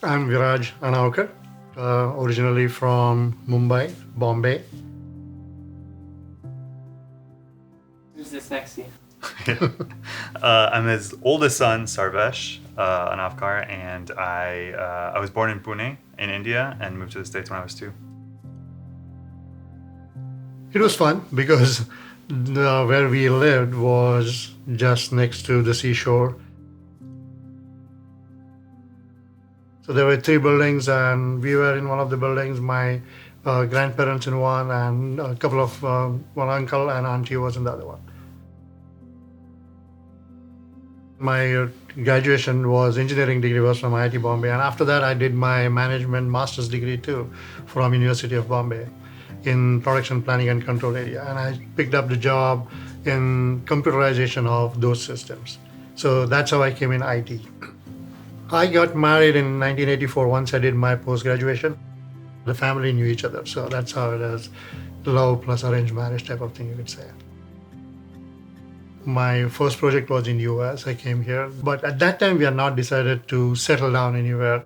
I'm Viraj Anaukar, originally from Mumbai, Bombay. Who's this next to you? I'm his oldest son, Sarvesh Anavkar, and I was born in Pune in India and moved to the States when I was 2. It was fun because where we lived was just next to the seashore. So there were three buildings, and we were in one of the buildings. My grandparents in one, and a couple of one uncle and auntie was in the other one. My graduation was engineering degree was from IIT Bombay, and after that I did my management master's degree too from University of Bombay in production planning and control area, and I picked up the job in computerization of those systems. So that's how I came in IT. I got married in 1984 once I did my post graduation. The family knew each other, so that's how it is. Love plus arranged marriage type of thing, you could say. My first project was in US. I came here, but at that time we had not decided to settle down anywhere.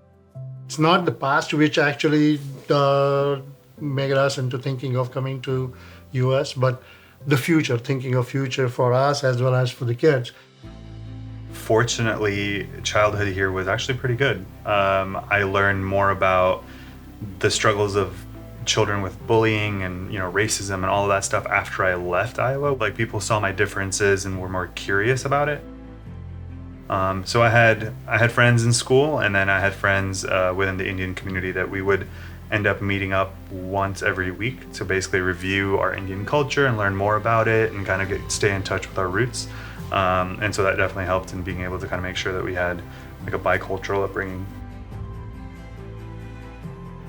It's not the past which actually made us into thinking of coming to US, but the future, thinking of future for us as well as for the kids. Fortunately, childhood here was actually pretty good. I learned more about the struggles of children with bullying and racism and all of that stuff after I left Iowa. Like, people saw my differences and were more curious about it. So I had friends in school, and then I had friends within the Indian community that we would end up meeting up once every week to basically review our Indian culture and learn more about it and kind of stay in touch with our roots. And so that definitely helped in being able to kind of make sure that we had like a bicultural upbringing.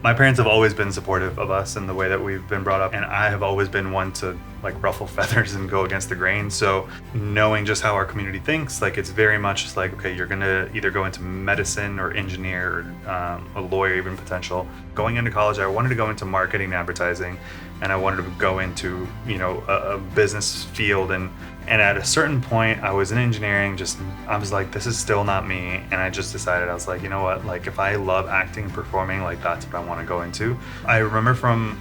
My parents have always been supportive of us and the way that we've been brought up, and I have always been one to like ruffle feathers and go against the grain. So knowing just how our community thinks, like, it's very much just like, okay, you're gonna either go into medicine or engineer or a lawyer, even potential. Going into college, I wanted to go into marketing and advertising, and I wanted to go into a business field, and at a certain point I was in engineering, I was like, this is still not me, and I just decided, I was like, you know what, like, if I love acting and performing, like, that's what I want to go into. I remember from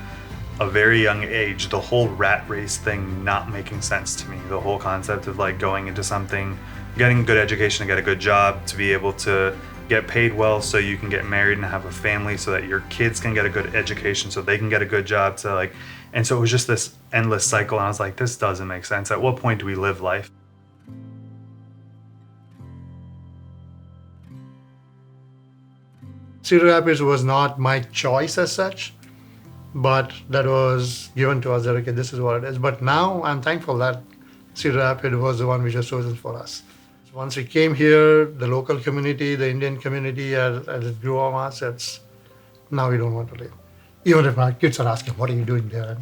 a very young age the whole rat race thing not making sense to me, the whole concept of like going into something, getting a good education and get a good job to be able to get paid well so you can get married and have a family so that your kids can get a good education so they can get a good job, to like, and so it was just this endless cycle, and I was like, this doesn't make sense. At what point do we live life? Cedar Rapids was not my choice as such, but that was given to us that, okay, this is what it is. But now I'm thankful that Cedar Rapids was the one which was chosen for us. Once we came here, the local community, the Indian community, as it grew on us, now we don't want to leave. Even if my kids are asking, what are you doing there?